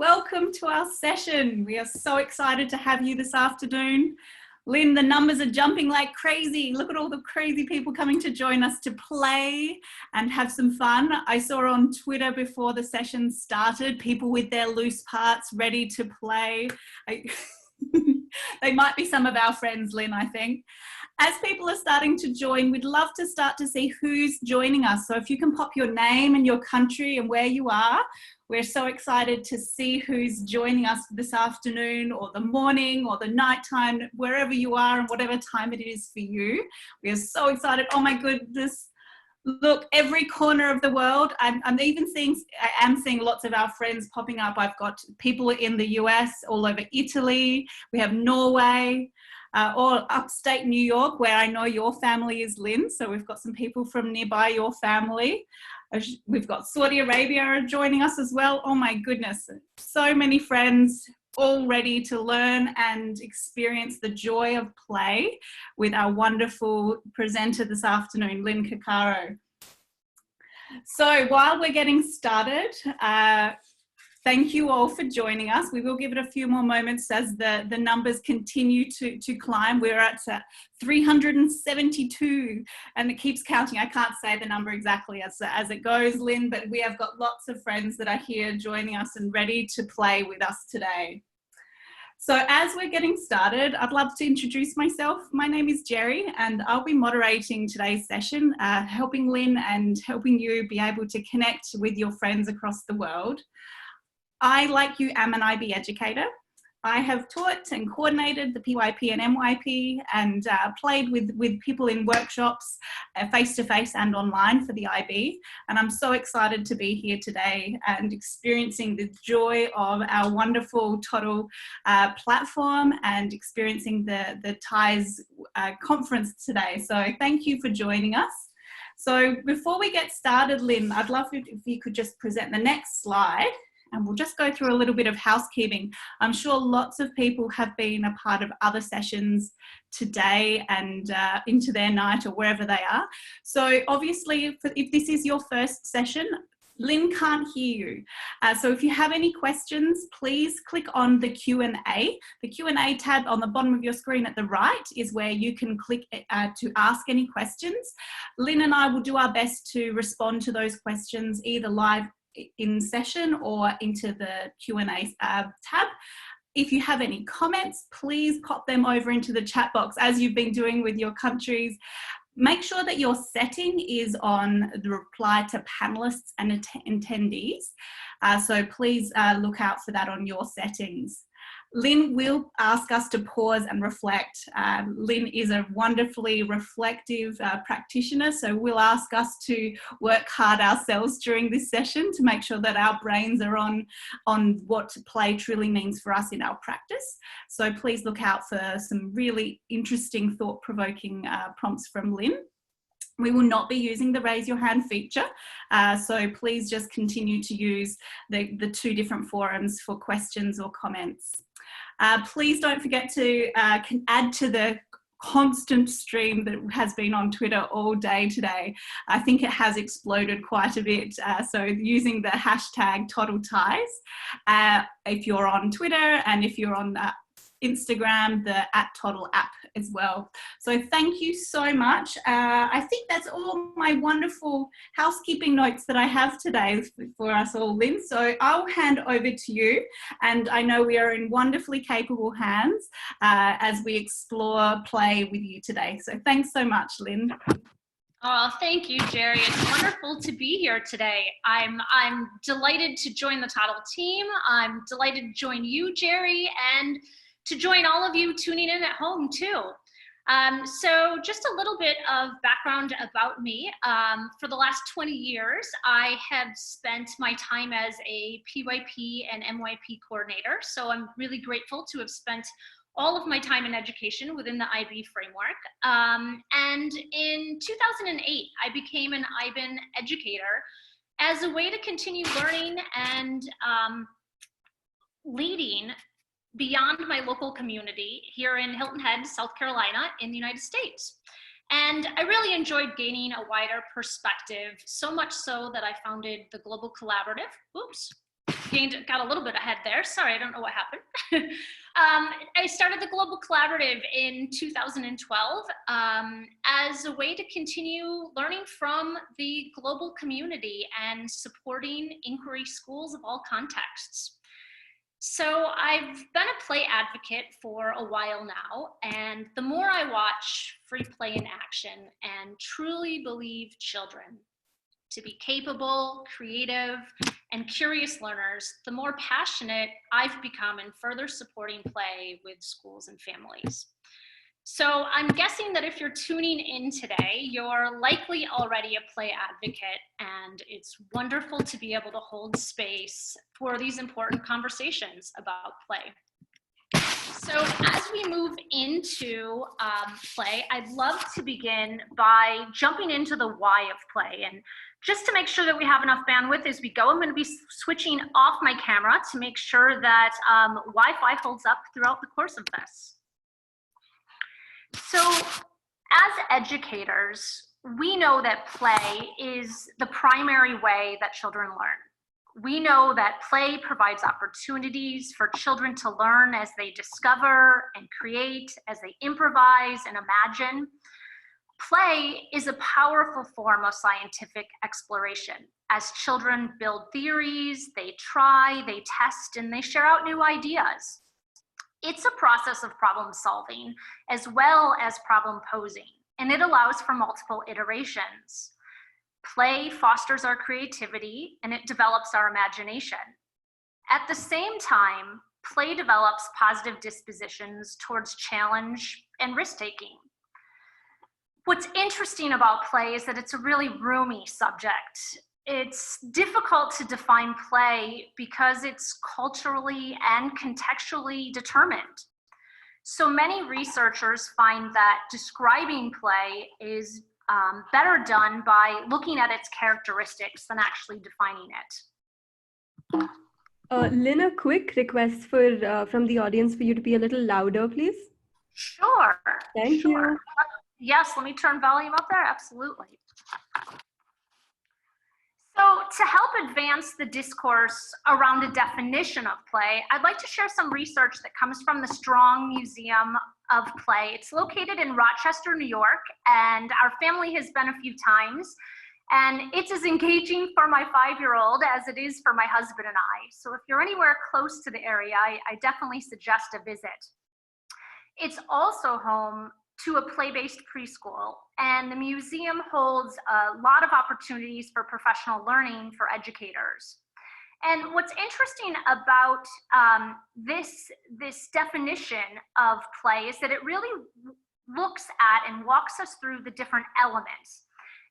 welcome to our session. We are so excited to have you this afternoon. Lynn, the numbers are jumping like crazy. Look at all the crazy people coming to join us to play and have some fun. I saw on Twitter before the session started, people with their loose parts ready to play. They might be some of our friends, Lynn, I think. As people are starting to join, we'd love to start to see who's joining us. So if you can pop your name and your country and where you are, we're so excited to see who's joining us this afternoon or the morning or the nighttime, wherever you are and whatever time it is for you. We are so excited. Oh my goodness. Look, every corner of the world. I am seeing lots of our friends popping up. I've got people in the US, all over Italy. We have Norway. Or upstate New York, where I know your family is, Lynn. So we've got some people from nearby your family. We've got Saudi Arabia joining us as well. Oh my goodness, so many friends all ready to learn and experience the joy of play with our wonderful presenter this afternoon, Lynn Kakaro. So while we're getting started, thank you all for joining us. We will give it a few more moments as the numbers continue to climb. We're at 372 and it keeps counting. I can't say the number exactly as it goes, Lynn, but we have got lots of friends that are here joining us and ready to play with us today. So as we're getting started, I'd love to introduce myself. My name is Jerry and I'll be moderating today's session, helping Lynn and helping you be able to connect with your friends across the world. I, like you, am an IB educator. I have taught and coordinated the PYP and MYP and played with people in workshops, face-to-face and online for the IB. And I'm so excited to be here today and experiencing the joy of our wonderful Toddle platform and experiencing the TIES conference today. So thank you for joining us. So before we get started, Lynn, I'd love if you could just present the next slide. And we'll just go through a little bit of housekeeping. I'm sure lots of people have been a part of other sessions today and into their night or wherever they are. So obviously, if this is your first session, Lynn can't hear you. So if you have any questions, please click on the Q&A. The Q&A tab on the bottom of your screen at the right is where you can click to ask any questions. Lynn and I will do our best to respond to those questions either live in session or into the Q&A tab. If you have any comments, please pop them over into the chat box as you've been doing with your countries. Make sure that your setting is on the reply to panelists and attendees. So please look out for that on your settings. Lynn will ask us to pause and reflect. Lynn is a wonderfully reflective practitioner, so we'll ask us to work hard ourselves during this session to make sure that our brains are on what play truly means for us in our practice. So please look out for some really interesting, thought-provoking prompts from Lynn. We will not be using the raise your hand feature, so please just continue to use the two different forums for questions or comments. Please don't forget to add to the constant stream that has been on Twitter all day today. I think it has exploded quite a bit. So using the hashtag ToddleTies, if you're on Twitter and if you're on Instagram, the @Toddle app as well. So thank you so much. I think that's all my wonderful housekeeping notes that I have today for us all, Lynn. So I'll hand over to you. And I know we are in wonderfully capable hands as we explore play with you today. So thanks so much, Lynn. Oh, thank you, Jerry. It's wonderful to be here today. I'm delighted to join the Toddle team. I'm delighted to join you, Jerry, and to join all of you tuning in at home too. So just a little bit of background about me. For the last 20 years, I have spent my time as a PYP and MYP coordinator. So I'm really grateful to have spent all of my time in education within the IB framework. And in 2008, I became an IBIN educator as a way to continue learning and leading beyond my local community here in Hilton Head, South Carolina in the United States. And I really enjoyed gaining a wider perspective, so much so that I founded the Global Collaborative. Oops. got a little bit ahead there. Sorry, I don't know what happened. I started the Global Collaborative in 2012 as a way to continue learning from the global community and supporting inquiry schools of all contexts. So I've been a play advocate for a while now, and the more I watch free play in action and truly believe children to be capable, creative, and curious learners, the more passionate I've become in further supporting play with schools and families. So I'm guessing that if you're tuning in today, you're likely already a play advocate, and it's wonderful to be able to hold space for these important conversations about play. So as we move into play, I'd love to begin by jumping into the why of play. And just to make sure that we have enough bandwidth as we go, I'm going to be switching off my camera to make sure that Wi-Fi holds up throughout the course of this. So as educators, we know that play is the primary way that children learn. We know that play provides opportunities for children to learn as they discover and create, as they improvise and imagine. Play is a powerful form of scientific exploration. As children build theories, they try, they test, and they share out new ideas. It's a process of problem solving as well as problem posing, and it allows for multiple iterations. Play fosters our creativity and it develops our imagination. At the same time, play develops positive dispositions towards challenge and risk-taking. What's interesting about play is that it's a really roomy subject. It's difficult to define play because it's culturally and contextually determined. So many researchers find that describing play is better done by looking at its characteristics than actually defining it. Lynn, a quick request from the audience for you to be a little louder, please. Sure. Thank you. Yes, let me turn volume up there, absolutely. So to help advance the discourse around a definition of play, I'd like to share some research that comes from the Strong Museum of Play. It's located in Rochester, New York, and our family has been a few times. And it's as engaging for my 5-year-old as it is for my husband and I. So if you're anywhere close to the area, I definitely suggest a visit. It's also home to a play-based preschool, and the museum holds a lot of opportunities for professional learning for educators. And what's interesting about this definition of play is that it really looks at and walks us through the different elements.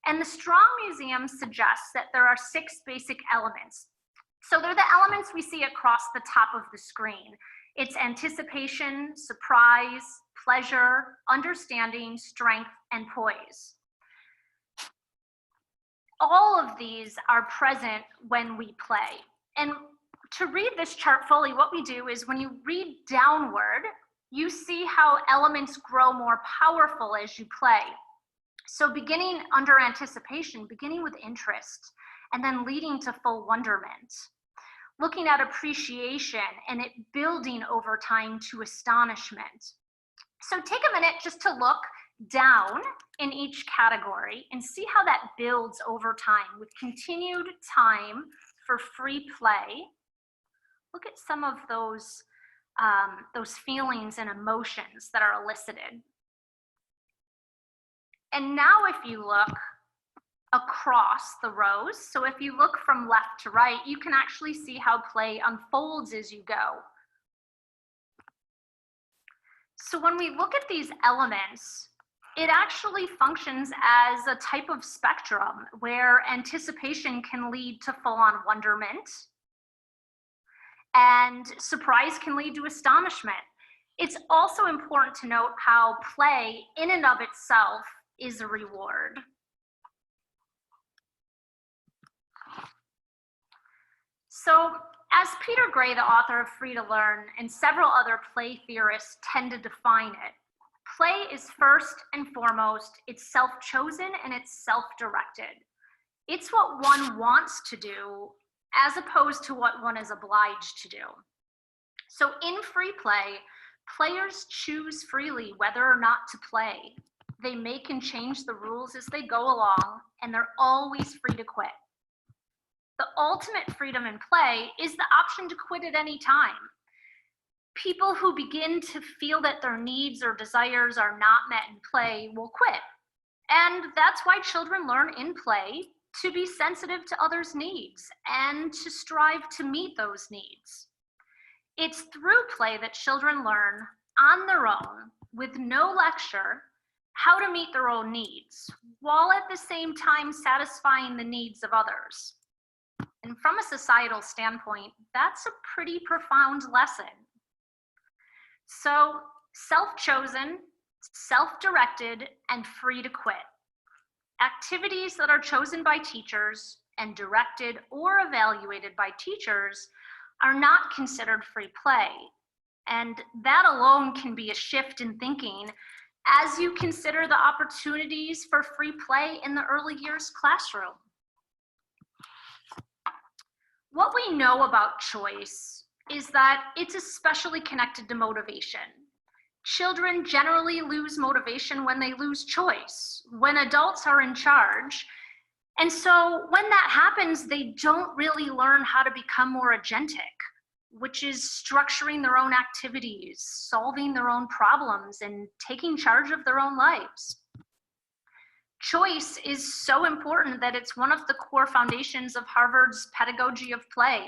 And the Strong Museum suggests that there are 6 basic elements. So they're the elements we see across the top of the screen. It's anticipation, surprise, pleasure, understanding, strength, and poise. All of these are present when we play. And to read this chart fully, what we do is when you read downward, you see how elements grow more powerful as you play. So beginning under anticipation, beginning with interest, and then leading to full wonderment. Looking at appreciation and it building over time to astonishment. So take a minute just to look down in each category and see how that builds over time with continued time for free play. Look at some of those feelings and emotions that are elicited. And now if you look across the rows, so if you look from left to right, you can actually see how play unfolds as you go. So when we look at these elements, it actually functions as a type of spectrum where anticipation can lead to full-on wonderment and surprise can lead to astonishment. It's also important to note how play in and of itself is a reward. So as Peter Gray, the author of Free to Learn, and several other play theorists tend to define it, play is first and foremost, it's self-chosen and it's self-directed. It's what one wants to do as opposed to what one is obliged to do. So in free play, players choose freely whether or not to play. They make and change the rules as they go along, and they're always free to quit. The ultimate freedom in play is the option to quit at any time. People who begin to feel that their needs or desires are not met in play will quit. And that's why children learn in play to be sensitive to others' needs and to strive to meet those needs. It's through play that children learn on their own, with no lecture, how to meet their own needs, while at the same time satisfying the needs of others. And from a societal standpoint, that's a pretty profound lesson. So, self-chosen, self-directed, and free to quit. Activities that are chosen by teachers and directed or evaluated by teachers are not considered free play. And that alone can be a shift in thinking as you consider the opportunities for free play in the early years classroom. What we know about choice is that it's especially connected to motivation. Children generally lose motivation when they lose choice, when adults are in charge. And so when that happens, they don't really learn how to become more agentic, which is structuring their own activities, solving their own problems, and taking charge of their own lives. Choice is so important that it's one of the core foundations of Harvard's pedagogy of play,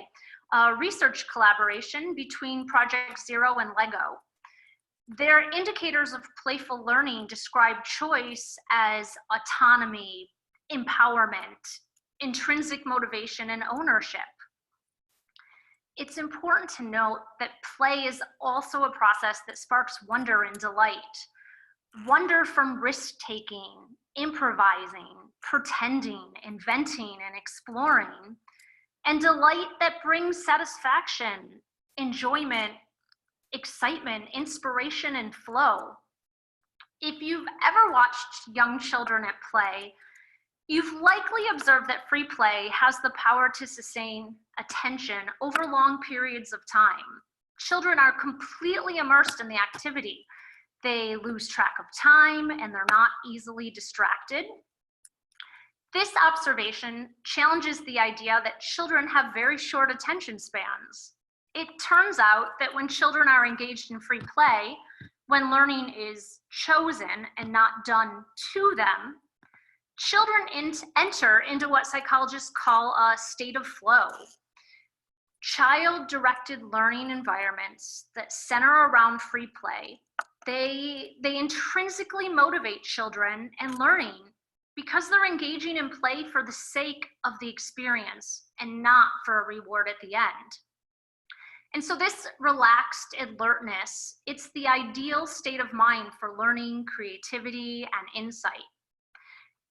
a research collaboration between Project Zero and Lego. Their indicators of playful learning describe choice as autonomy, empowerment, intrinsic motivation, and ownership. It's important to note that play is also a process that sparks wonder and delight. Wonder from risk-taking, improvising, pretending, inventing, and exploring, and delight that brings satisfaction, enjoyment, excitement, inspiration, and flow. If you've ever watched young children at play, you've likely observed that free play has the power to sustain attention over long periods of time. Children are completely immersed in the activity. They lose track of time and they're not easily distracted. This observation challenges the idea that children have very short attention spans. It turns out that when children are engaged in free play, when learning is chosen and not done to them, children enter into what psychologists call a state of flow. Child-directed learning environments that center around free play, they intrinsically motivate children and learning because they're engaging in play for the sake of the experience and not for a reward at the end. And so this relaxed alertness, it's the ideal state of mind for learning, creativity, and insight.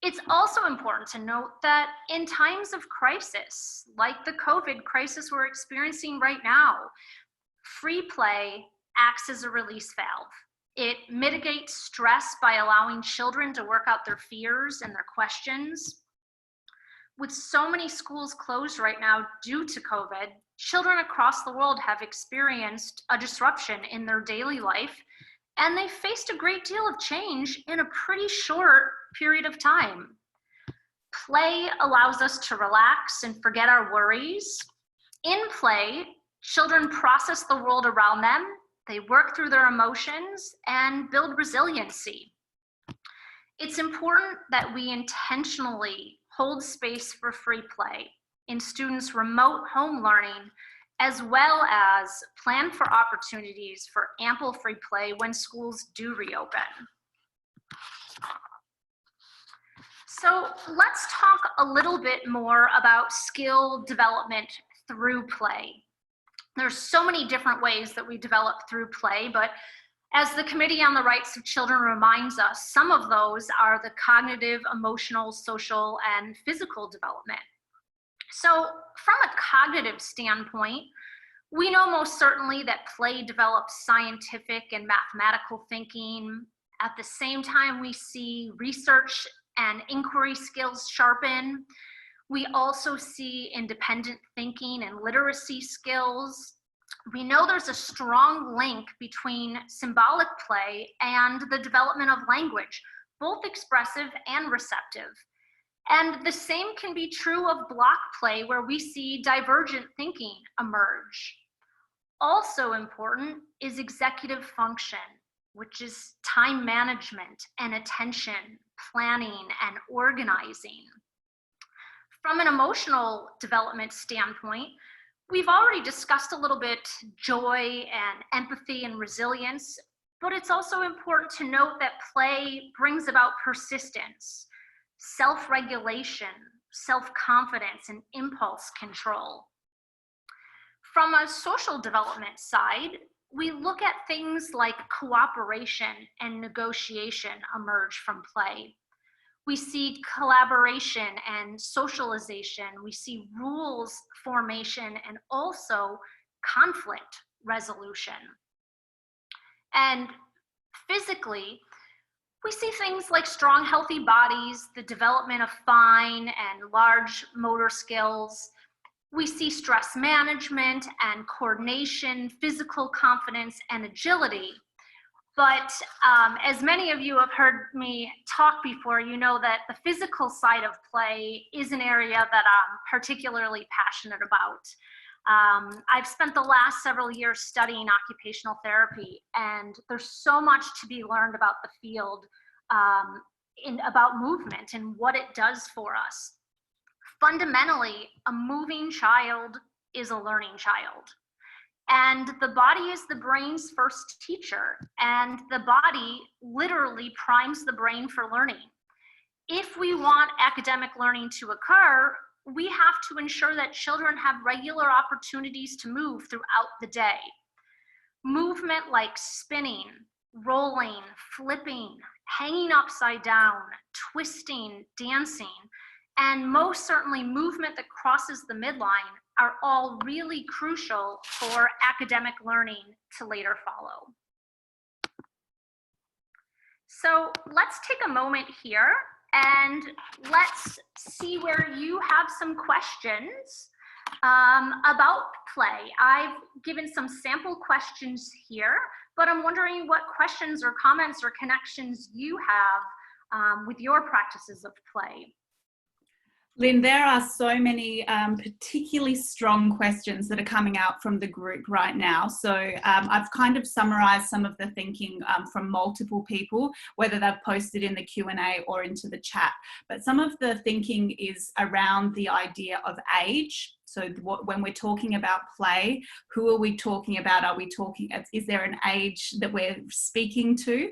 It's also important to note that in times of crisis, like the COVID crisis we're experiencing right now, free play acts as a release valve. It mitigates stress by allowing children to work out their fears and their questions. With so many schools closed right now due to COVID, children across the world have experienced a disruption in their daily life, and they faced a great deal of change in a pretty short period of time. Play allows us to relax and forget our worries. In play, children process the world around them, they work through their emotions, and build resiliency. It's important that we intentionally hold space for free play in students' remote home learning, as well as plan for opportunities for ample free play when schools do reopen. So let's talk a little bit more about skill development through play. There's so many different ways that we develop through play, but as the Committee on the Rights of Children reminds us, some of those are the cognitive, emotional, social, and physical development. So from a cognitive standpoint, we know most certainly that play develops scientific and mathematical thinking. At the same time, we see research and inquiry skills sharpen. We also see independent thinking and literacy skills. We know there's a strong link between symbolic play and the development of language, both expressive and receptive. And the same can be true of block play, where we see divergent thinking emerge. Also important is executive function, which is time management and attention, planning and organizing. From an emotional development standpoint, we've already discussed a little bit joy and empathy and resilience, but it's also important to note that play brings about persistence, self-regulation, self-confidence, and impulse control. From a social development side, we look at things like cooperation and negotiation emerge from play. We see collaboration and socialization. We see rules formation and also conflict resolution. And physically, we see things like strong, healthy bodies, the development of fine and large motor skills. We see stress management and coordination, physical confidence, and agility. But as many of you have heard me talk before, you know that the physical side of play is an area that I'm particularly passionate about. I've spent the last several years studying occupational therapy, and there's so much to be learned about the field, about movement and what it does for us. Fundamentally, a moving child is a learning child. And the body is the brain's first teacher, and the body literally primes the brain for learning. If we want academic learning to occur, we have to ensure that children have regular opportunities to move throughout the day. Movement like spinning, rolling, flipping, hanging upside down, twisting, dancing, and most certainly movement that crosses the midline are all really crucial for academic learning to later follow. So let's take a moment here and let's see where you have some questions about play. I've given some sample questions here, but I'm wondering what questions or comments or connections you have with your practices of play. Lynn, there are so many particularly strong questions that are coming out from the group right now. So I've kind of summarized some of the thinking from multiple people, whether they've posted in the Q&A or into the chat. But some of the thinking is around the idea of age. So when we're talking about play, who are we talking about? Are we talking, is there an age that we're speaking to?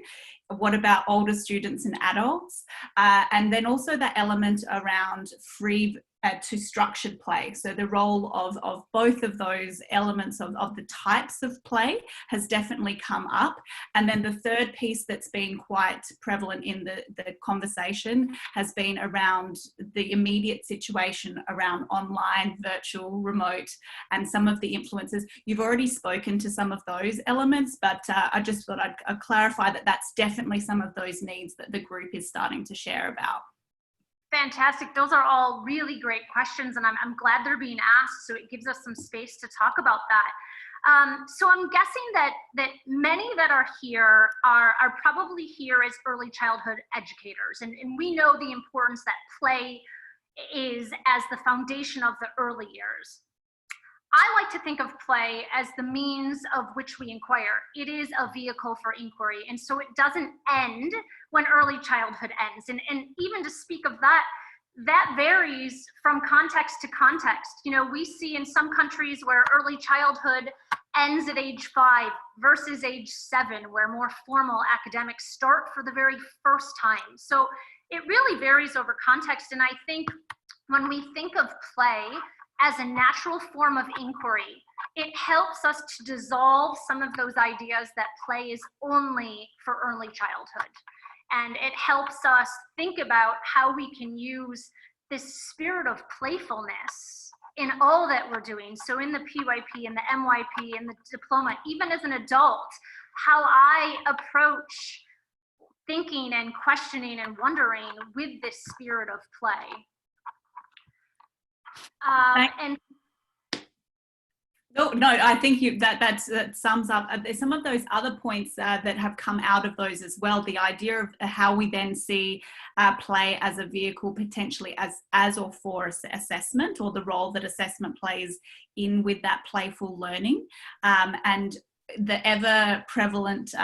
What about older students and adults? And then also the element around free to structured play. So the role of both of those elements of the types of play has definitely come up. And then the third piece that's been quite prevalent in the conversation has been around the immediate situation around online, virtual, remote, and some of the influences. You've already spoken to some of those elements, but I just thought I'd clarify that that's definitely some of those needs that the group is starting to share about. Fantastic. Those are all really great questions, and I'm glad they're being asked, so it gives us some space to talk about that. So I'm guessing that many that are here are probably here as early childhood educators, and we know the importance that play is as the foundation of the early years. I like to think of play as the means of which we inquire. It is a vehicle for inquiry, and so it doesn't end when early childhood ends. And even to speak of that, that varies from context to context. You know, we see in some countries where early childhood ends at age 5 versus age 7, where more formal academics start for the very first time. So it really varies over context, and I think when we think of play as a natural form of inquiry, it helps us to dissolve some of those ideas that play is only for early childhood. And it helps us think about how we can use this spirit of playfulness in all that we're doing. So in the PYP and the MYP and the diploma, even as an adult, how I approach thinking and questioning and wondering with this spirit of play. And No, I think that sums up some of those other points that have come out of those as well. The idea of how we then see play as a vehicle potentially as or for assessment, or the role that assessment plays in with that playful learning, and the ever prevalent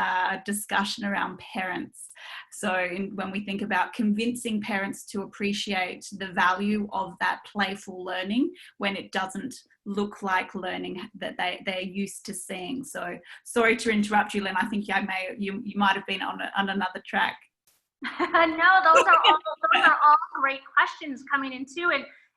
discussion around parents. So when we think about convincing parents to appreciate the value of that playful learning when it doesn't look like learning that they're used to seeing. So sorry to interrupt you, Lynn. I think you might have been on another track. No, those are all great questions coming in too.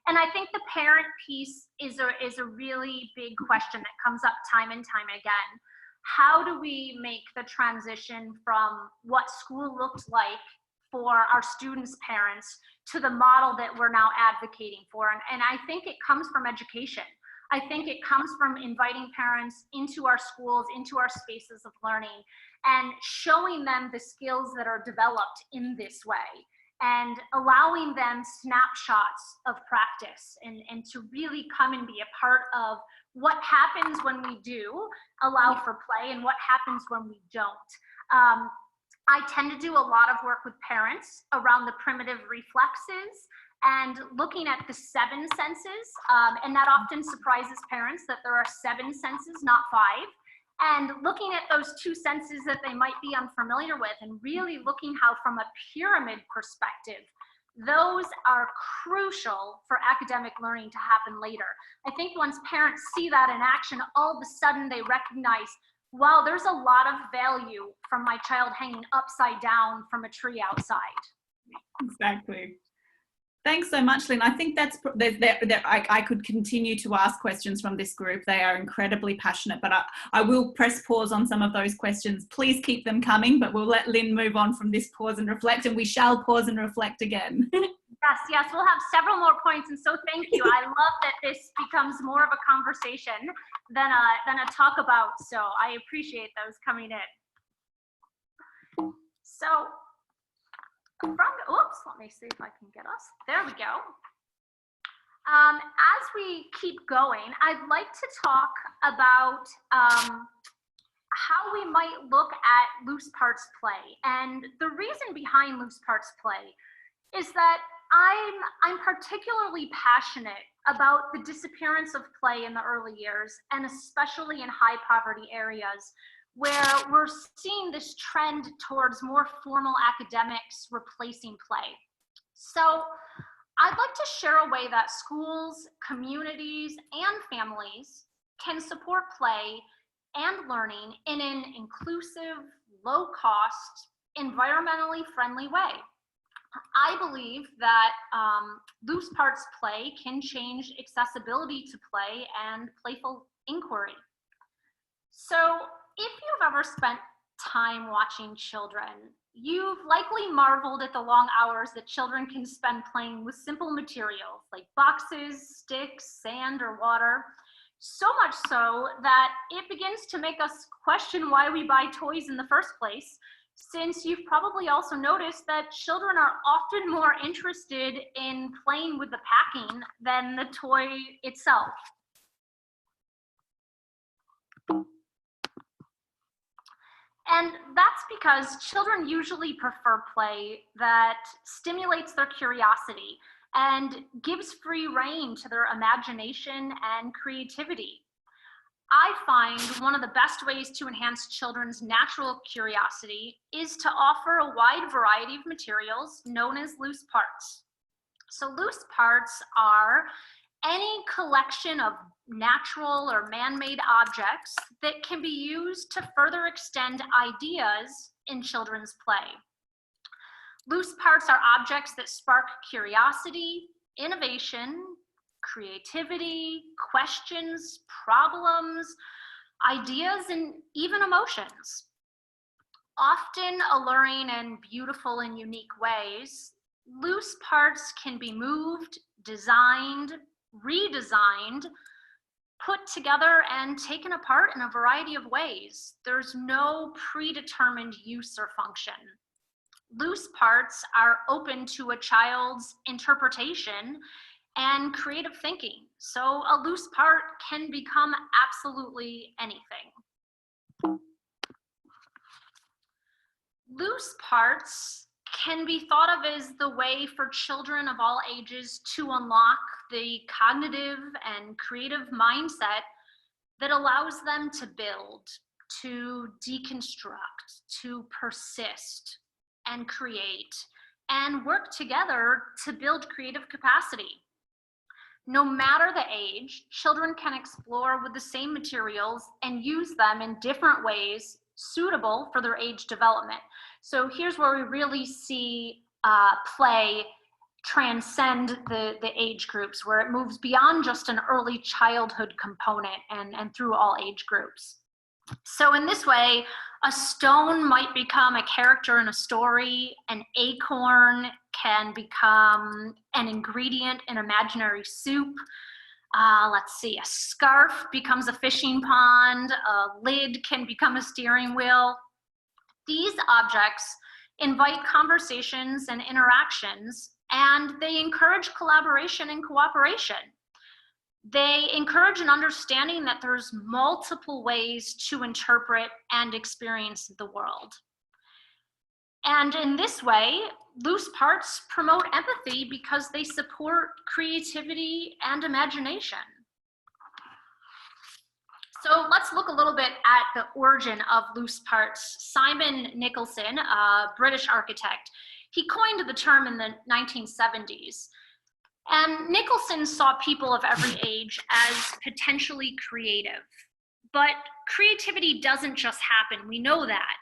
And I think the parent piece is a really big question that comes up time and time again. How do we make the transition from what school looked like for our students' parents to the model that we're now advocating for? And I think it comes from education. I think it comes from inviting parents into our schools, into our spaces of learning, and showing them the skills that are developed in this way, and allowing them snapshots of practice, and to really come and be a part of what happens when we do allow for play and what happens when we don't. I tend to do a lot of work with parents around the primitive reflexes and looking at the 7 senses, and that often surprises parents that there are 7 senses, not 5. And looking at those 2 senses that they might be unfamiliar with, and really looking how, from a pyramid perspective, those are crucial for academic learning to happen later. I think once parents see that in action, all of a sudden they recognize, wow, there's a lot of value from my child hanging upside down from a tree outside. Exactly. Thanks so much, Lynn. I think I could continue to ask questions from this group. They are incredibly passionate, but I will press pause on some of those questions. Please keep them coming, but we'll let Lynn move on from this pause and reflect, and we shall pause and reflect again. Yes, we'll have several more points, and so thank you. I love that this becomes more of a conversation than a talk about, so I appreciate those coming in. So, oops, let me see if I can get us. There we go. As we keep going, I'd like to talk about how we might look at loose parts play. And the reason behind loose parts play is that I'm particularly passionate about the disappearance of play in the early years, and especially in high poverty areas, where we're seeing this trend towards more formal academics replacing play. So I'd like to share a way that schools, communities, and families can support play and learning in an inclusive, low-cost, environmentally friendly way. I believe that loose parts play can change accessibility to play and playful inquiry. So if you've ever spent time watching children, you've likely marveled at the long hours that children can spend playing with simple materials like boxes, sticks, sand, or water. So much so that it begins to make us question why we buy toys in the first place, since you've probably also noticed that children are often more interested in playing with the packing than the toy itself. And that's because children usually prefer play that stimulates their curiosity and gives free rein to their imagination and creativity. I find one of the best ways to enhance children's natural curiosity is to offer a wide variety of materials known as loose parts. So loose parts are any collection of natural or man-made objects that can be used to further extend ideas in children's play. Loose parts are objects that spark curiosity, innovation, creativity, questions, problems, ideas, and even emotions. Often alluring and beautiful in unique ways, loose parts can be moved, designed, redesigned, put together, and taken apart in a variety of ways. There's no predetermined use or function. Loose parts are open to a child's interpretation and creative thinking. So a loose part can become absolutely anything. Loose parts can be thought of as the way for children of all ages to unlock the cognitive and creative mindset that allows them to build, to deconstruct, to persist and create, and work together to build creative capacity. No matter the age, children can explore with the same materials and use them in different ways suitable for their age development. So here's where we really see play transcend the age groups, where it moves beyond just an early childhood component and through all age groups. So in this way, a stone might become a character in a story, an acorn can become an ingredient in imaginary soup. Let's see, a scarf becomes a fishing pond, a lid can become a steering wheel. These objects invite conversations and interactions, and they encourage collaboration and cooperation. They encourage an understanding that there's multiple ways to interpret and experience the world. And in this way, loose parts promote empathy because they support creativity and imagination. So let's look a little bit at the origin of loose parts. Simon Nicholson, a British architect, he coined the term in the 1970s. And Nicholson saw people of every age as potentially creative. But creativity doesn't just happen, we know that.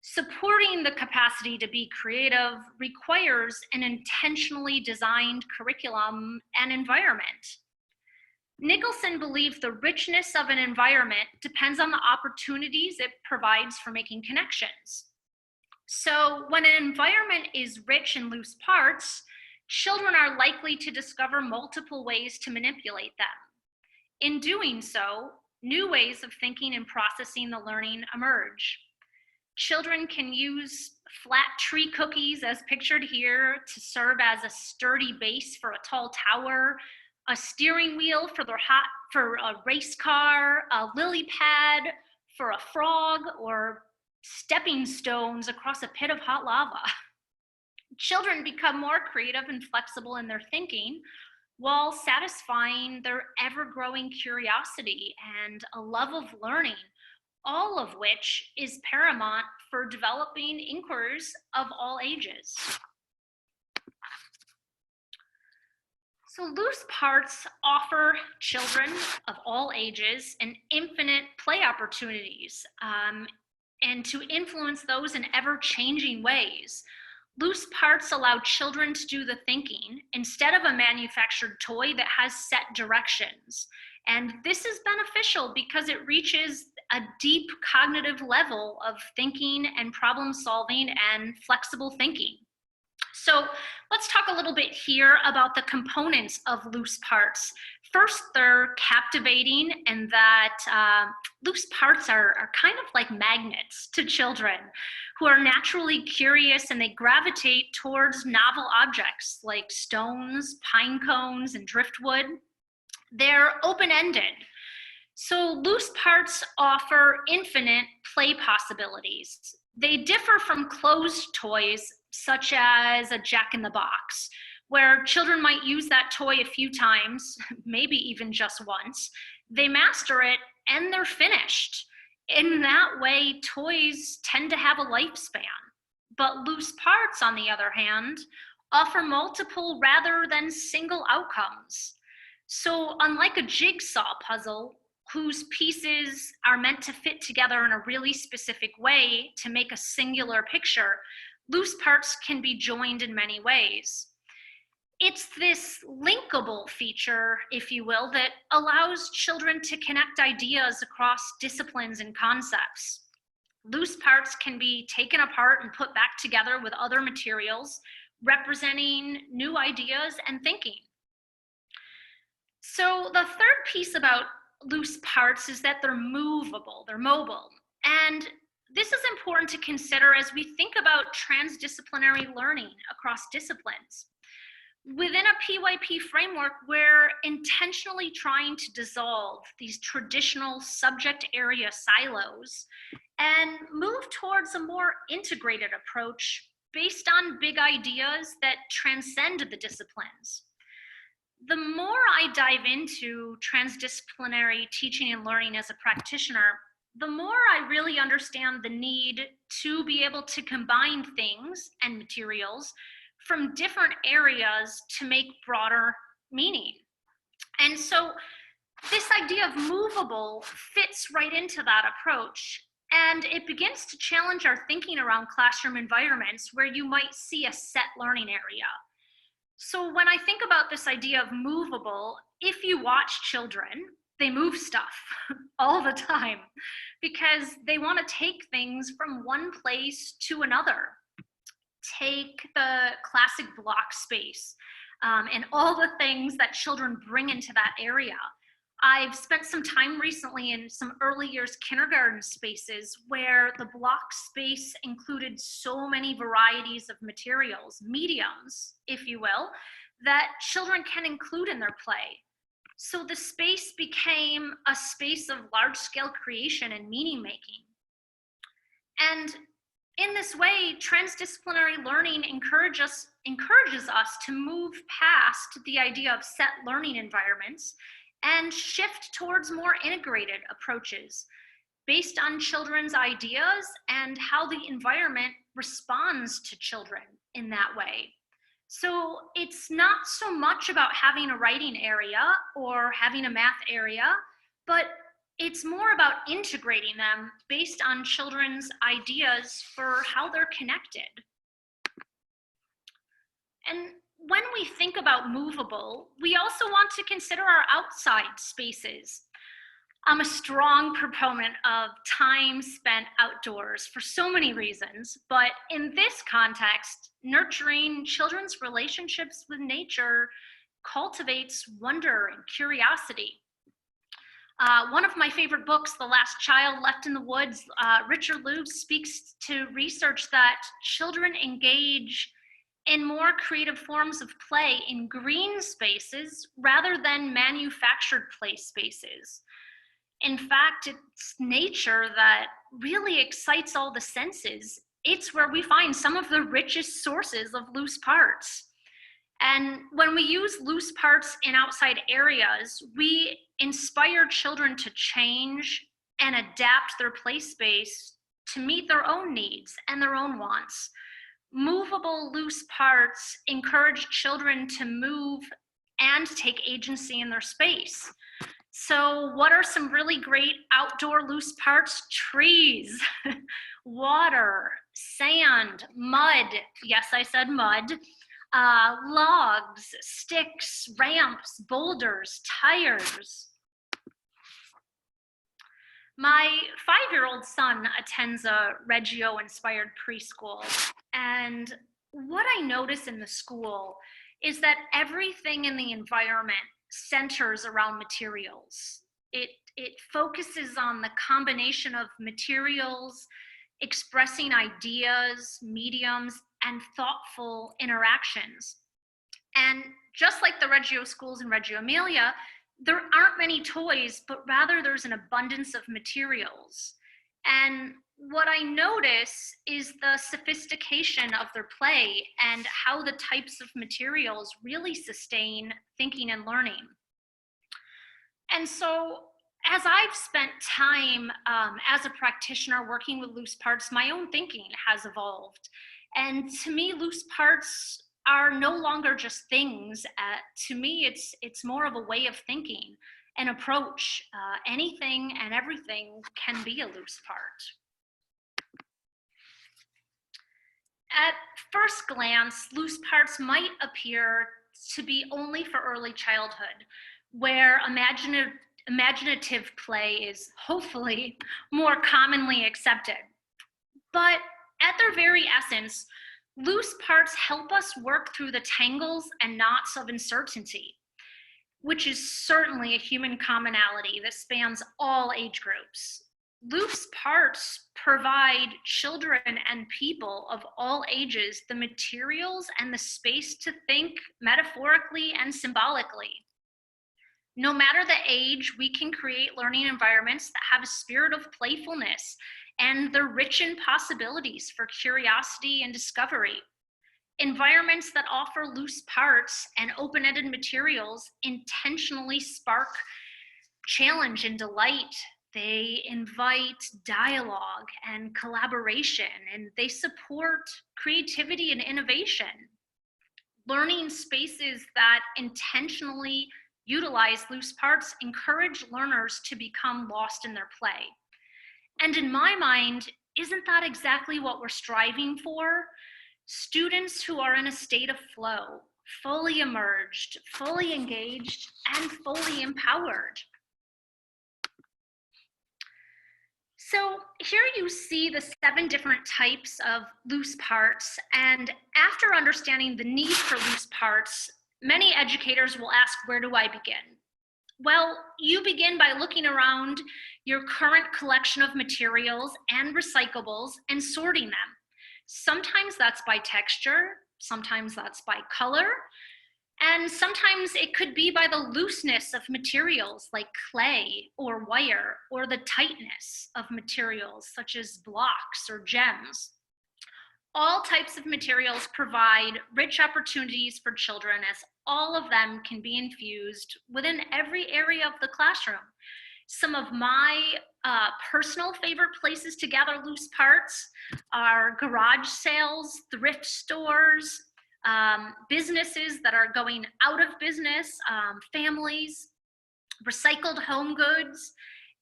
Supporting the capacity to be creative requires an intentionally designed curriculum and environment. Nicholson believed the richness of an environment depends on the opportunities it provides for making connections. So when an environment is rich in loose parts, children are likely to discover multiple ways to manipulate them. In doing so, new ways of thinking and processing the learning emerge. Children can use flat tree cookies, as pictured here, to serve as a sturdy base for a tall tower, a steering wheel for a race car, a lily pad for a frog, or stepping stones across a pit of hot lava. Children become more creative and flexible in their thinking while satisfying their ever-growing curiosity and a love of learning, all of which is paramount for developing inquirers of all ages. So loose parts offer children of all ages an infinite play opportunities and to influence those in ever-changing ways. Loose parts allow children to do the thinking instead of a manufactured toy that has set directions. And this is beneficial because it reaches a deep cognitive level of thinking and problem solving and flexible thinking. So let's talk a little bit here about the components of loose parts. First, they're captivating in that loose parts are kind of like magnets to children who are naturally curious, and they gravitate towards novel objects like stones, pine cones, and driftwood. They're open-ended. So loose parts offer infinite play possibilities. They differ from closed toys, such as a jack-in-the-box, where children might use that toy a few times, maybe even just once. They master it and they're finished. In that way, toys tend to have a lifespan. But loose parts, on the other hand, offer multiple rather than single outcomes. So unlike a jigsaw puzzle, whose pieces are meant to fit together in a really specific way to make a singular picture, loose parts can be joined in many ways. It's this linkable feature, if you will, that allows children to connect ideas across disciplines and concepts. Loose parts can be taken apart and put back together with other materials, representing new ideas and thinking. So the third piece about loose parts is that they're movable, they're mobile. And this is important to consider as we think about transdisciplinary learning across disciplines. Within a PYP framework, we're intentionally trying to dissolve these traditional subject area silos and move towards a more integrated approach based on big ideas that transcend the disciplines. The more I dive into transdisciplinary teaching and learning as a practitioner, the more I really understand the need to be able to combine things and materials from different areas to make broader meaning. And so this idea of movable fits right into that approach. And it begins to challenge our thinking around classroom environments where you might see a set learning area. So when I think about this idea of movable, if you watch children, they move stuff all the time because they want to take things from one place to another. Take the classic block space and all the things that children bring into that area. I've spent some time recently in some early years kindergarten spaces where the block space included so many varieties of materials, mediums, if you will, that children can include in their play. So the space became a space of large-scale creation and meaning making. And in this way, transdisciplinary learning encourages us to move past the idea of set learning environments and shift towards more integrated approaches based on children's ideas and how the environment responds to children in that way. So it's not so much about having a writing area or having a math area, but it's more about integrating them based on children's ideas for how they're connected. And when we think about movable, we also want to consider our outside spaces. I'm a strong proponent of time spent outdoors for so many reasons, but in this context, nurturing children's relationships with nature cultivates wonder and curiosity. One of my favorite books, The Last Child Left in the Woods, Richard Louv speaks to research that children engage in more creative forms of play in green spaces rather than manufactured play spaces. In fact, it's nature that really excites all the senses. It's where we find some of the richest sources of loose parts. And when we use loose parts in outside areas, we inspire children to change and adapt their play space to meet their own needs and their own wants. Movable loose parts encourage children to move and take agency in their space. So what are some really great outdoor loose parts? Trees, water, sand, mud. Yes, I said mud. Logs, sticks, ramps, boulders, tires. My 5-year-old son attends a Reggio-inspired preschool, and what I notice in the school is that everything in the environment centers around materials. It focuses on the combination of materials, expressing ideas, mediums, and thoughtful interactions. And just like the Reggio schools in Reggio Emilia, there aren't many toys, but rather there's an abundance of materials. And what I notice is the sophistication of their play and how the types of materials really sustain thinking and learning. And so as I've spent time as a practitioner working with loose parts, my own thinking has evolved. And to me, loose parts are no longer just things. To me, it's more of a way of thinking, an approach. Anything and everything can be a loose part. At first glance, loose parts might appear to be only for early childhood, where imaginative play is hopefully more commonly accepted. But at their very essence, loose parts help us work through the tangles and knots of uncertainty, which is certainly a human commonality that spans all age groups. Loose parts provide children and people of all ages the materials and the space to think metaphorically and symbolically. No matter the age, we can create learning environments that have a spirit of playfulness and they're rich in possibilities for curiosity and discovery. Environments that offer loose parts and open-ended materials intentionally spark challenge and delight. They invite dialogue and collaboration, and they support creativity and innovation. Learning spaces that intentionally utilize loose parts encourage learners to become lost in their play. And in my mind, isn't that exactly what we're striving for? Students who are in a state of flow, fully immersed, fully engaged, and fully empowered. So here you see the 7 different types of loose parts, and after understanding the need for loose parts, many educators will ask, where do I begin? Well, you begin by looking around your current collection of materials and recyclables and sorting them. Sometimes that's by texture, sometimes that's by color, and sometimes it could be by the looseness of materials like clay or wire, or the tightness of materials such as blocks or gems. All types of materials provide rich opportunities for children, as all of them can be infused within every area of the classroom. Some of my personal favorite places to gather loose parts are garage sales, thrift stores, businesses that are going out of business, families, recycled home goods,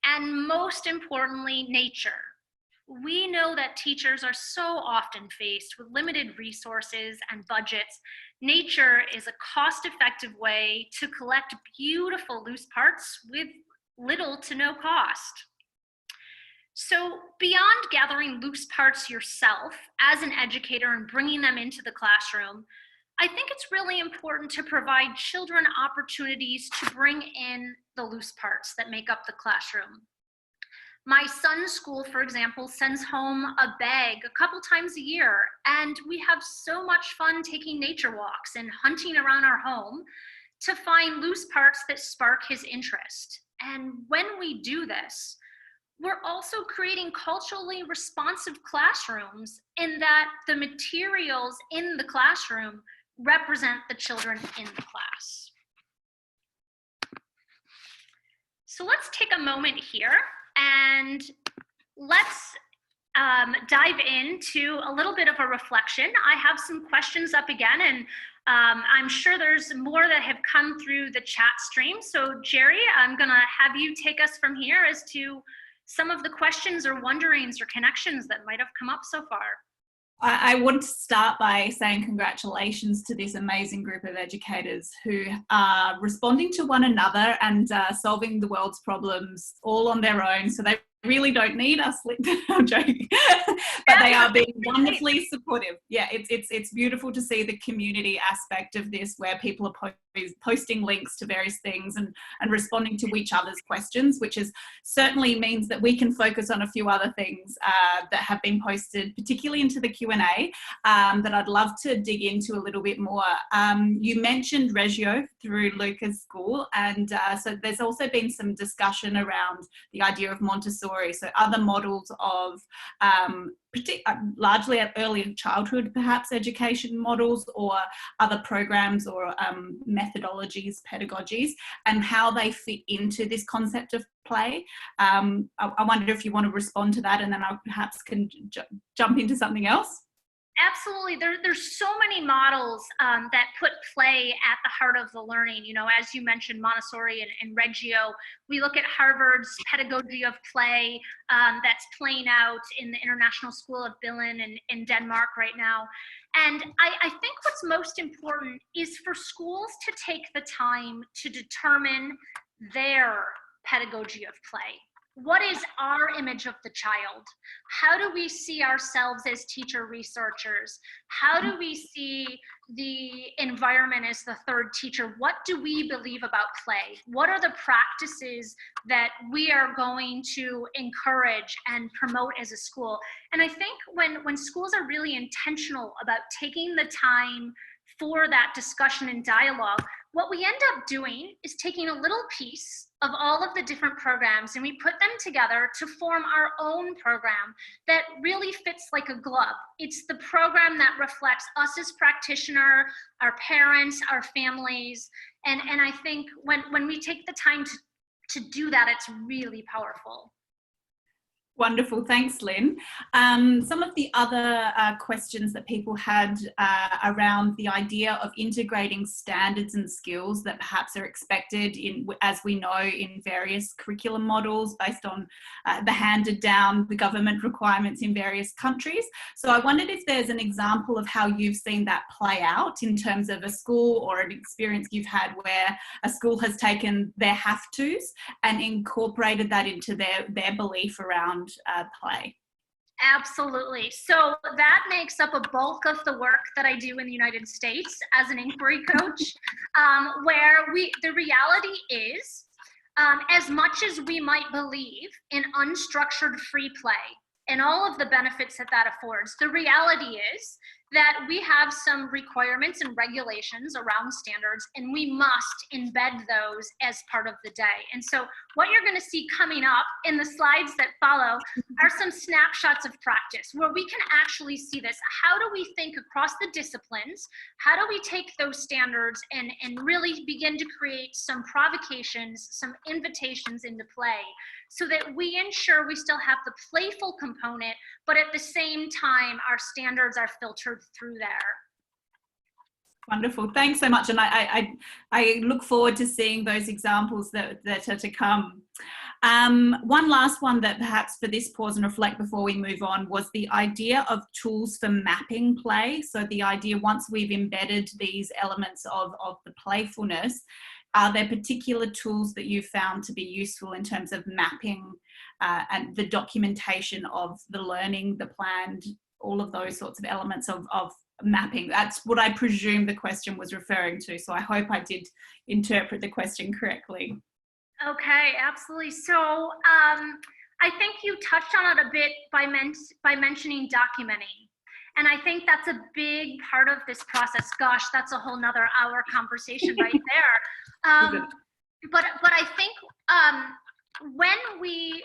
and most importantly, nature. We know that teachers are so often faced with limited resources and budgets. Nature is a cost-effective way to collect beautiful loose parts with little to no cost. So beyond gathering loose parts yourself as an educator and bringing them into the classroom, I think it's really important to provide children opportunities to bring in the loose parts that make up the classroom. My son's school, for example, sends home a bag a couple times a year, and we have so much fun taking nature walks and hunting around our home to find loose parts that spark his interest. And when we do this, we're also creating culturally responsive classrooms in that the materials in the classroom represent the children in the class. So let's take a moment here and let's dive into a little bit of a reflection. I have some questions up again, and I'm sure there's more that have come through the chat stream. So Jerry, I'm gonna have you take us from here as to some of the questions or wonderings or connections that might have come up so far. I want to start by saying congratulations to this amazing group of educators who are responding to one another and solving the world's problems all on their own. So they really don't need us. I'm joking, but they are being wonderfully supportive. Yeah, it's beautiful to see the community aspect of this, where people are posting links to various things and responding to each other's questions, which is certainly means that we can focus on a few other things that have been posted, particularly into the Q&A, that I'd love to dig into a little bit more. You mentioned Reggio through Luca's school, and so there's also been some discussion around the idea of Montessori, so other models of largely at early childhood, perhaps education models, or other programs or methodologies, pedagogies, and how they fit into this concept of play. I wonder if you want to respond to that, and then I perhaps can jump into something else. Absolutely. There's so many models that put play at the heart of the learning. You know, as you mentioned, Montessori and Reggio. We look at Harvard's pedagogy of play that's playing out in the International School of Billund in Denmark right now. And I think what's most important is for schools to take the time to determine their pedagogy of play. What is our image of the child? How do we see ourselves as teacher researchers? How do we see the environment as the third teacher? What do we believe about play? What are the practices that we are going to encourage and promote as a school? And I think when schools are really intentional about taking the time for that discussion and dialogue, what we end up doing is taking a little piece of all of the different programs and we put them together to form our own program that really fits like a glove. It's the program that reflects us as practitioner, our parents, our families. And I think when we take the time to do that, it's really powerful. Wonderful, thanks, Lynn. Some of the other questions that people had around the idea of integrating standards and skills that perhaps are expected in, as we know, in various curriculum models based on the handed down, the government requirements in various countries. So I wondered if there's an example of how you've seen that play out in terms of a school or an experience you've had where a school has taken their have-tos and incorporated that into their belief around play. Absolutely. So that makes up a bulk of the work that I do in the United States as an inquiry coach, where the reality is, as much as we might believe in unstructured free play and all of the benefits that that affords, the reality is that we have some requirements and regulations around standards, and we must embed those as part of the day. And so what you're going to see coming up in the slides that follow are some snapshots of practice where we can actually see this. How do we think across the disciplines? How do we take those standards and really begin to create some provocations, some invitations into play so that we ensure we still have the playful component, but at the same time, our standards are filtered through there. Wonderful, thanks so much. And I look forward to seeing those examples that are to come. One last one that perhaps for this pause and reflect before we move on was the idea of tools for mapping play. So the idea, once we've embedded these elements of the playfulness, are there particular tools that you found to be useful in terms of mapping and the documentation of the learning, the planned, all of those sorts of elements of mapping? That's what I presume the question was referring to. So I hope I did interpret the question correctly. Okay, absolutely. So I think you touched on it a bit by mentioning documenting. And I think that's a big part of this process. Gosh, that's a whole nother hour conversation right there. But I think when we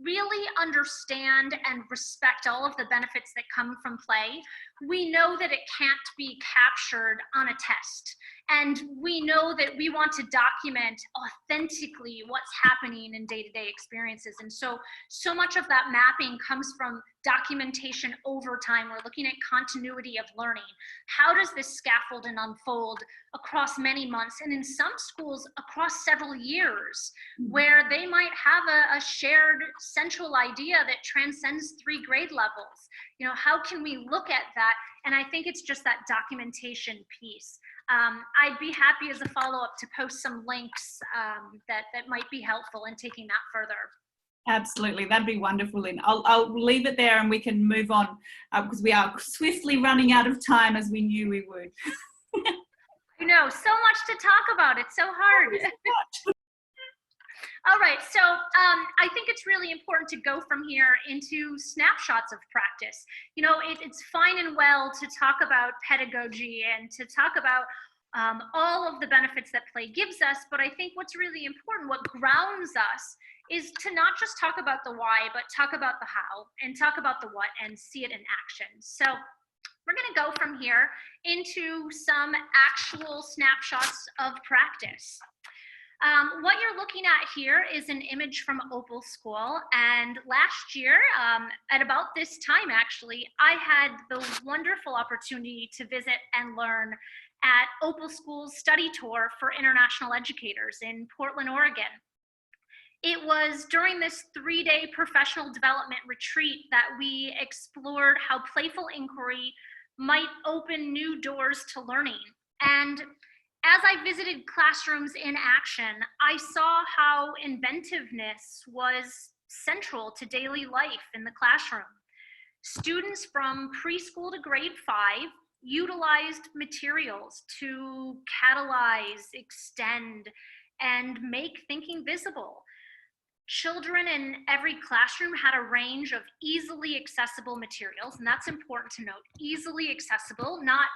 really understand and respect all of the benefits that come from play, we know that it can't be captured on a test. And we know that we want to document authentically what's happening in day-to-day experiences. And so much of that mapping comes from documentation over time. We're looking at continuity of learning. How does this scaffold and unfold across many months, and in some schools across several years, where they might have a shared central idea that transcends 3 grade levels? You know, how can we look at that? And I think it's just that documentation piece. I'd be happy as a follow-up to post some links that might be helpful in taking that further. Absolutely, that'd be wonderful, Lynn. I'll leave it there and we can move on because we are swiftly running out of time, as we knew we would. I know, so much to talk about. It's so hard. All right, so I think it's really important to go from here into snapshots of practice. You know, it's fine and well to talk about pedagogy and to talk about all of the benefits that play gives us, but I think what's really important, what grounds us, is to not just talk about the why, but talk about the how and talk about the what and see it in action. So we're going to go from here into some actual snapshots of practice. What you're looking at here is an image from Opal School, and last year, at about this time actually, I had the wonderful opportunity to visit and learn at Opal School's study tour for international educators in Portland, Oregon. It was during this 3-day professional development retreat that we explored how playful inquiry might open new doors to learning. And as I visited classrooms in action, I saw how inventiveness was central to daily life in the classroom. Students from preschool to grade 5 utilized materials to catalyze, extend, and make thinking visible. Children in every classroom had a range of easily accessible materials, and that's important to note. Easily accessible, not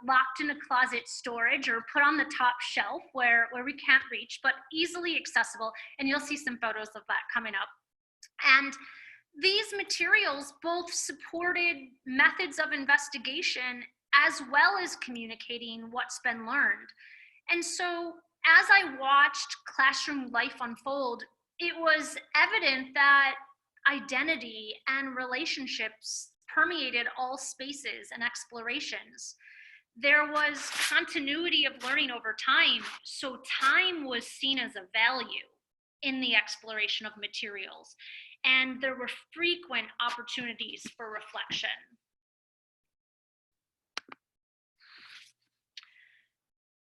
locked in a closet storage or put on the top shelf where we can't reach, but easily accessible, and you'll see some photos of that coming up. And these materials both supported methods of investigation as well as communicating what's been learned. And so as I watched classroom life unfold, it was evident that identity and relationships permeated all spaces and explorations. There was continuity of learning over time, so time was seen as a value in the exploration of materials, and there were frequent opportunities for reflection.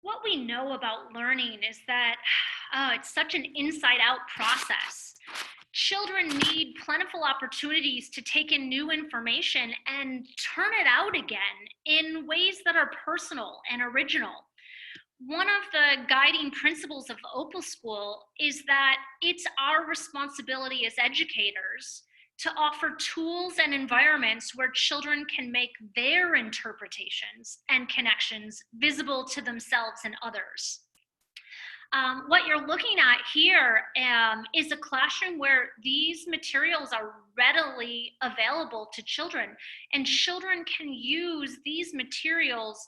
What we know about learning is that it's such an inside-out process. Children need plentiful opportunities to take in new information and turn it out again in ways that are personal and original. One of the guiding principles of Opal School is that it's our responsibility as educators to offer tools and environments where children can make their interpretations and connections visible to themselves and others. What you're looking at here is a classroom where these materials are readily available to children, and children can use these materials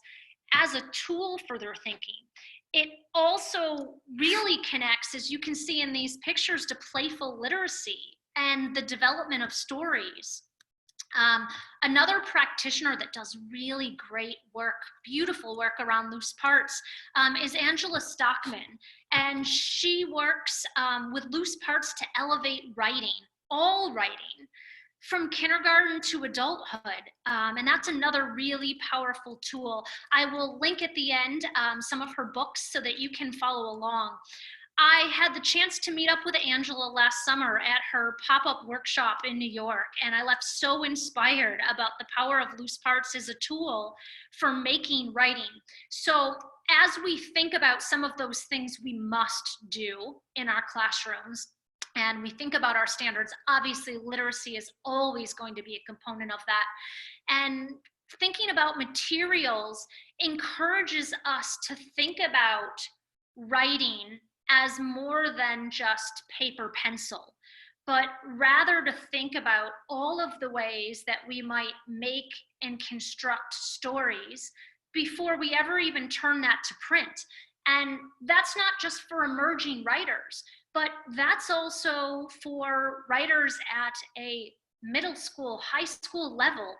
as a tool for their thinking. It also really connects, as you can see in these pictures, to playful literacy and the development of stories. Another practitioner that does really great work, beautiful work around loose parts, is Angela Stockman. And she works with loose parts to elevate writing, all writing, from kindergarten to adulthood. And that's another really powerful tool. I will link at the end some of her books so that you can follow along. I had the chance to meet up with Angela last summer at her pop-up workshop in New York, and I left so inspired about the power of loose parts as a tool for making writing. So as we think about some of those things we must do in our classrooms, and we think about our standards, obviously literacy is always going to be a component of that. And thinking about materials encourages us to think about writing as more than just paper pencil, but rather to think about all of the ways that we might make and construct stories before we ever even turn that to print. And that's not just for emerging writers, but that's also for writers at a middle school, high school level.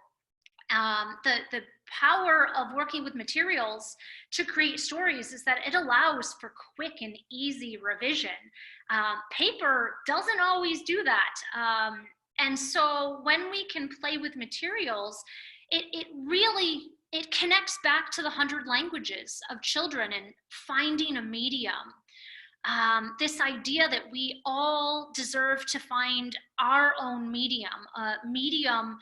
The power of working with materials to create stories is that it allows for quick and easy revision. Paper doesn't always do that. And so when we can play with materials, it really connects back to the 100 languages of children and finding a medium. This idea that we all deserve to find our own medium, a medium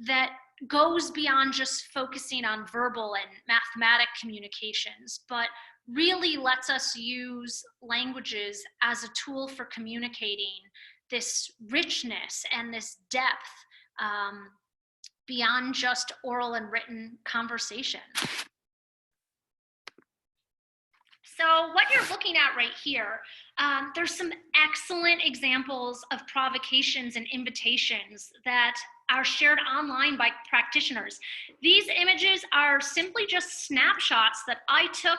that goes beyond just focusing on verbal and mathematic communications, but really lets us use languages as a tool for communicating this richness and this depth beyond just oral and written conversation. So what you're looking at right here, there's some excellent examples of provocations and invitations that are shared online by practitioners. These images are simply just snapshots that I took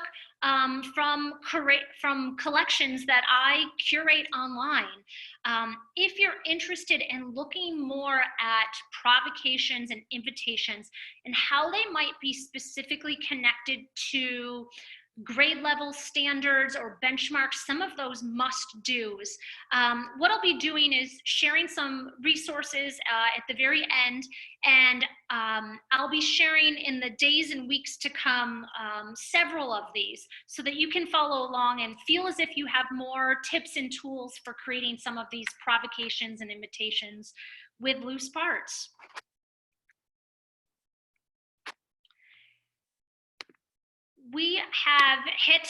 from collections that I curate online. If you're interested in looking more at provocations and invitations and how they might be specifically connected to grade level standards or benchmarks, some of those must-dos. What I'll be doing is sharing some resources at the very end, and I'll be sharing in the days and weeks to come several of these so that you can follow along and feel as if you have more tips and tools for creating some of these provocations and invitations with loose parts. We have hit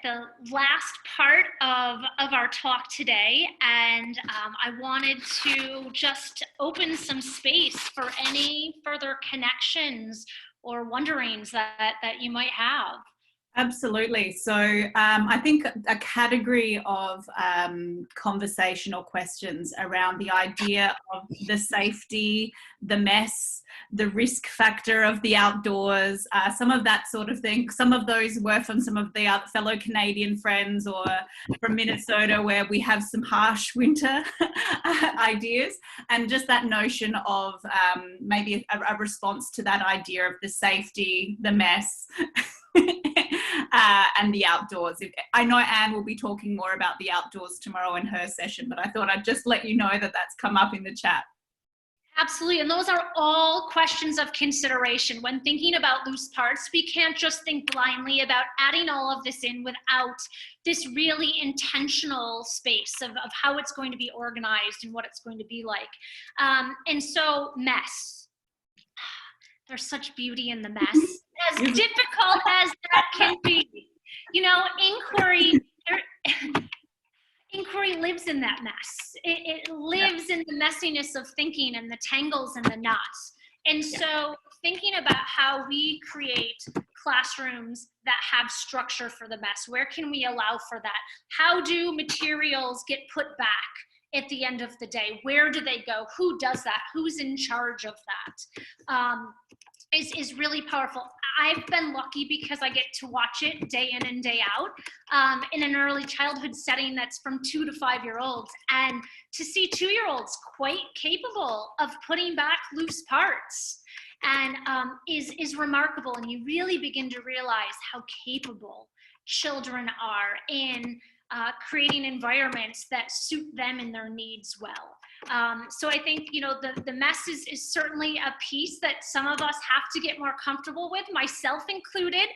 the last part of our talk today, and I wanted to just open some space for any further connections or wonderings that you might have. Absolutely. So I think a category of conversational questions around the idea of the safety, the mess, the risk factor of the outdoors, some of that sort of thing. Some of those were from some of the fellow Canadian friends or from Minnesota, where we have some harsh winter ideas, and just that notion of maybe a response to that idea of the safety, the mess, and the outdoors. I know Anne will be talking more about the outdoors tomorrow in her session, but I thought I'd just let you know that that's come up in the chat. Absolutely, and those are all questions of consideration. When thinking about loose parts, we can't just think blindly about adding all of this in without this really intentional space of how it's going to be organized and what it's going to be like. And so, mess. There's such beauty in the mess. As difficult as that can be. You know, inquiry lives in that mess. It lives in the messiness of thinking and the tangles and the knots. And so thinking about how we create classrooms that have structure for the mess, where can we allow for that? How do materials get put back at the end of the day? Where do they go? Who does that? Who's in charge of that? Is really powerful. I've been lucky because I get to watch it day in and day out in an early childhood setting that's from 2 to 5 year olds, and to see 2-year-olds quite capable of putting back loose parts and is remarkable. And you really begin to realize how capable children are in creating environments that suit them and their needs well. So I think, you know, the mess is certainly a piece that some of us have to get more comfortable with, myself included.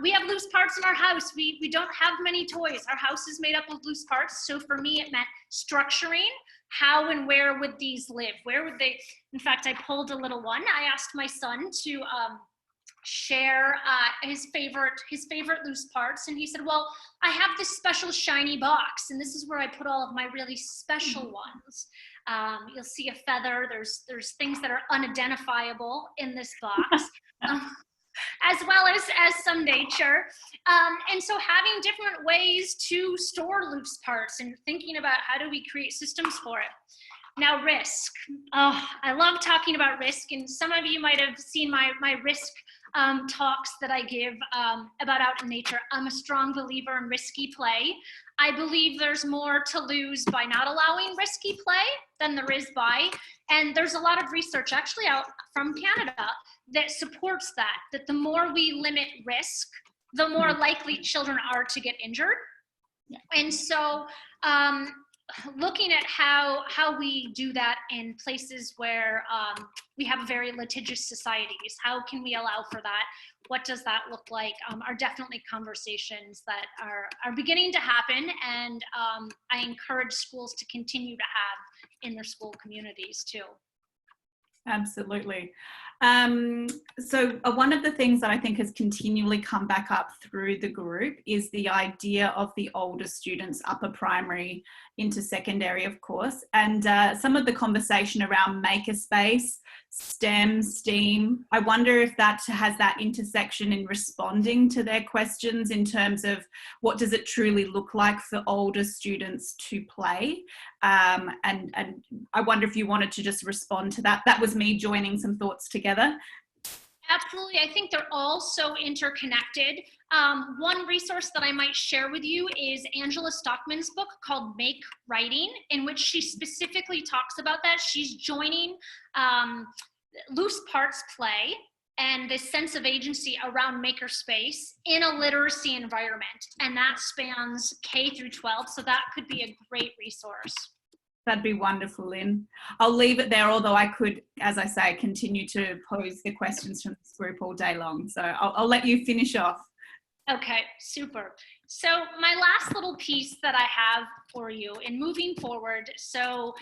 We have loose parts in our house. We don't have many toys. Our house is made up of loose parts. So for me, it meant structuring how and where would these live? Where would they? In fact, I pulled a little one. I asked my son to share his favorite loose parts, and he said, well, I have this special shiny box, and this is where I put all of my really special ones. You'll see a feather. There's things that are unidentifiable in this box, as well as some nature. And so having different ways to store loose parts and thinking about how do we create systems for it. Now, risk. Oh, I love talking about risk, and some of you might have seen my risk talks that I give about out in nature. I'm a strong believer in risky play. I believe there's more to lose by not allowing risky play than there is by, and there's a lot of research actually out from Canada that supports that the more we limit risk, the more likely children are to get injured. Yeah. And so looking at how we do that in places where we have very litigious societies, how can we allow for that? What does that look like? Are definitely conversations that are beginning to happen, and I encourage schools to continue to have in their school communities too. Absolutely. So one of the things that I think has continually come back up through the group is the idea of the older students, upper primary into secondary, of course, and some of the conversation around makerspace, STEM, STEAM. I wonder if that has that intersection in responding to their questions in terms of what does it truly look like for older students to play. And I wonder if you wanted to just respond to that. That was me joining some thoughts together. Absolutely. I think they're all so interconnected. One resource that I might share with you is Angela Stockman's book called Make Writing, in which she specifically talks about that. She's joining loose parts play and this sense of agency around makerspace in a literacy environment. And that spans K through 12. So that could be a great resource. That'd be wonderful, Lynn. I'll leave it there, although I could, as I say, continue to pose the questions from this group all day long. So I'll let you finish off. Okay, super. So my last little piece that I have for you in moving forward, so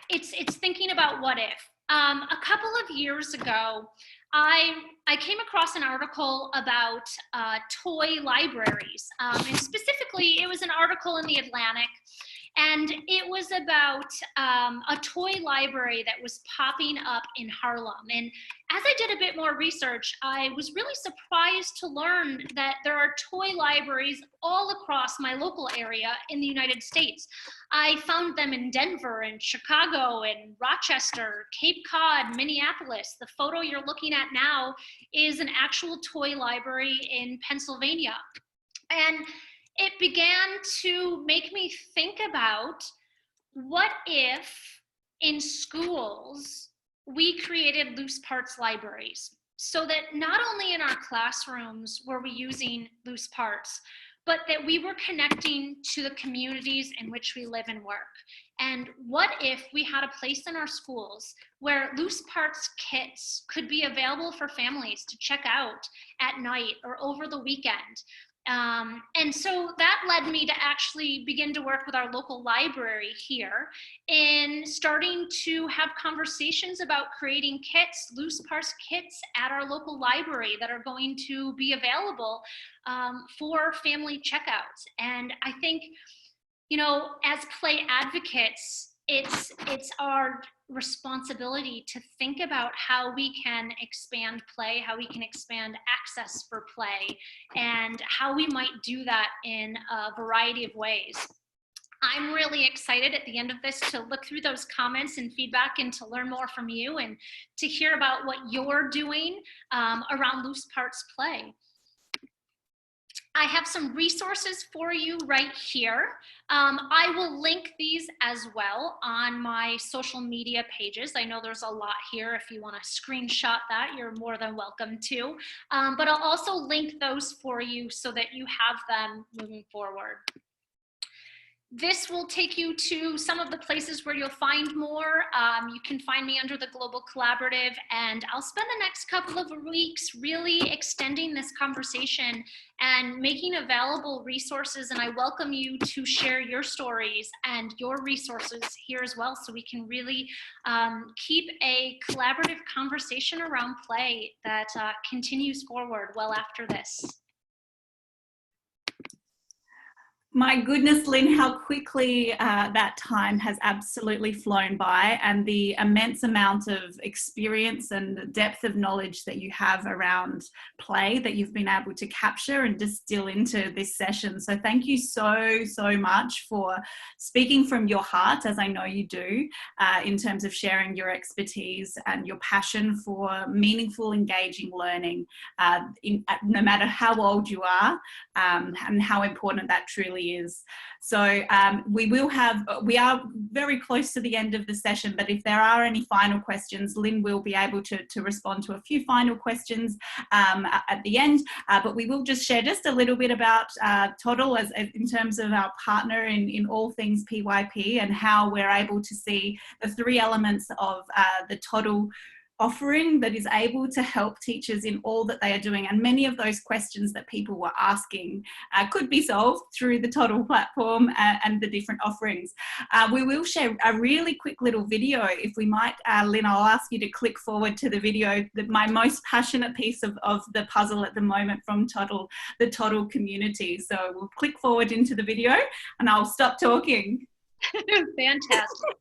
it's thinking about what if. A couple of years ago, I came across an article about toy libraries, and specifically it was an article in the Atlantic, and it was about a toy library that was popping up in Harlem. And as I did a bit more research, I was really surprised to learn that there are toy libraries all across my local area in the United States. I found them in Denver and Chicago and Rochester, Cape Cod, Minneapolis. The photo you're looking at now is an actual toy library in Pennsylvania. And it began to make me think about, what if in schools we created loose parts libraries, so that not only in our classrooms were we using loose parts, but that we were connecting to the communities in which we live and work. And what if we had a place in our schools where loose parts kits could be available for families to check out at night or over the weekend? And so that led me to actually begin to work with our local library here in starting to have conversations about creating kits, loose parts kits at our local library that are going to be available for family checkouts. And I think, you know, as play advocates, it's our responsibility to think about how we can expand play, how we can expand access for play, and how we might do that in a variety of ways. I'm really excited at the end of this to look through those comments and feedback and to learn more from you and to hear about what you're doing around loose parts play. I have some resources for you right here. I will link these as well on my social media pages. I know there's a lot here. If you want to screenshot that, you're more than welcome to. But I'll also link those for you so that you have them moving forward. This will take you to some of the places where you'll find more. You can find me under the Global Collaborative, and I'll spend the next couple of weeks really extending this conversation and making available resources. And I welcome you to share your stories and your resources here as well, so we can really keep a collaborative conversation around play that continues forward well after this. My goodness, Lynn, how quickly that time has absolutely flown by, and the immense amount of experience and depth of knowledge that you have around play that you've been able to capture and distill into this session. So thank you so much for speaking from your heart, as I know you do, in terms of sharing your expertise and your passion for meaningful, engaging learning, no matter how old you are, and how important that truly is. So we are very close to the end of the session, but if there are any final questions, Lynn will be able to respond to a few final questions at the end, but we will just share just a little bit about Toddle as in terms of our partner in all things PYP, and how we're able to see the three elements of the Toddle offering that is able to help teachers in all that they are doing. And many of those questions that people were asking could be solved through the Toddle platform and the different offerings. We will share a really quick little video. If we might, Lynn, I'll ask you to click forward to the video, my most passionate piece of the puzzle at the moment from Toddle, the Toddle community. So we'll click forward into the video and I'll stop talking. Fantastic.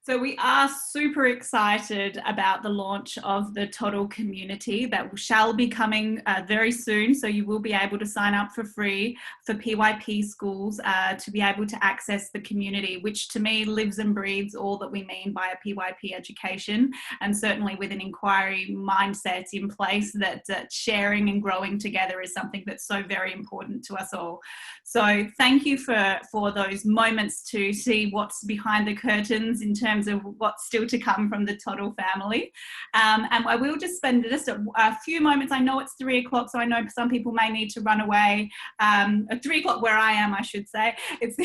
So we are super excited about the launch of the Toddle community that shall be coming very soon. So you will be able to sign up for free for PYP schools to be able to access the community, which to me lives and breathes all that we mean by a PYP education, and certainly with an inquiry mindset in place that sharing and growing together is something that's so very important to us all. So thank you for those moments to see what's behind the curtains in terms of what's still to come from the Toddle family. And I will just spend just a few moments. I know it's 3 o'clock, so I know some people may need to run away. At 3 o'clock where I am, I should say. It's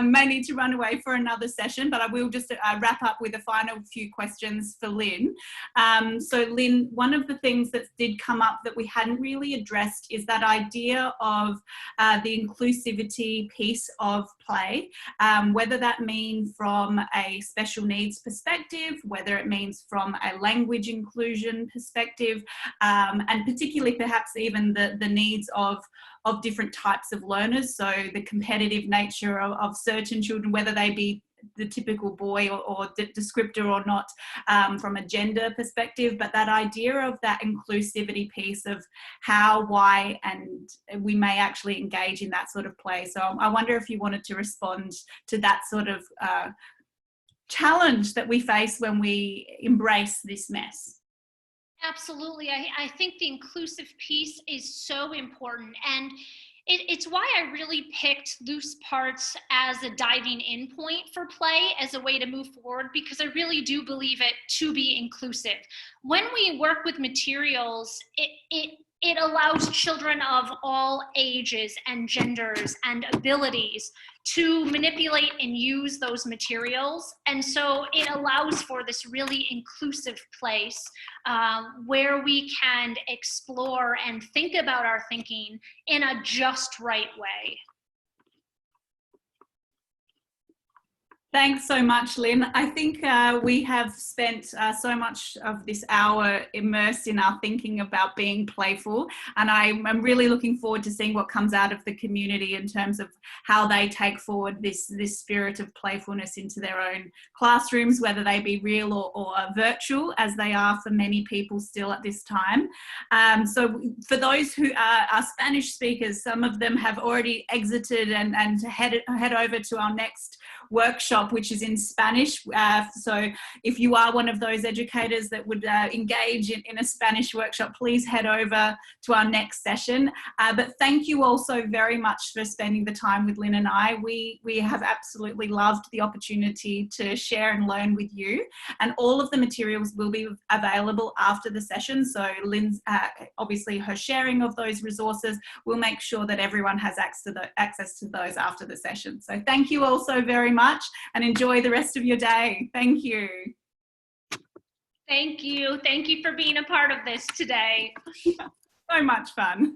may need to run away for another session, but I will just wrap up with a final few questions for Lynn. So Lynn, one of the things that did come up that we hadn't really addressed is that idea of the inclusivity piece of play, whether that means from a special needs perspective, whether it means from a language inclusion perspective, and particularly perhaps even the needs of different types of learners. So the competitive nature of certain children, whether they be the typical boy or descriptor or not, from a gender perspective, but that idea of that inclusivity piece of how, why, and we may actually engage in that sort of play. So I wonder if you wanted to respond to that sort of challenge that we face when we embrace this mess. Absolutely. I think the inclusive piece is so important. And it's why I really picked loose parts as a diving in point for play as a way to move forward, because I really do believe it to be inclusive. When we work with materials, it allows children of all ages and genders and abilities to manipulate and use those materials. And so it allows for this really inclusive place where we can explore and think about our thinking in a just right way. Thanks so much, Lynn. I think we have spent so much of this hour immersed in our thinking about being playful, and I'm really looking forward to seeing what comes out of the community in terms of how they take forward this spirit of playfulness into their own classrooms, whether they be real or virtual, as they are for many people still at this time. So for those who are Spanish speakers, some of them have already exited and head over to our next workshop, which is in Spanish. So if you are one of those educators that would engage in a Spanish workshop, please head over to our next session. But thank you also very much for spending the time with Lynn and I. We have absolutely loved the opportunity to share and learn with you, and all of the materials will be available after the session. So Lynn's, obviously her sharing of those resources, will make sure that everyone has access to those after the session. So thank you all so very much, and enjoy the rest of your day. Thank you. Thank you. Thank you for being a part of this today. So much fun.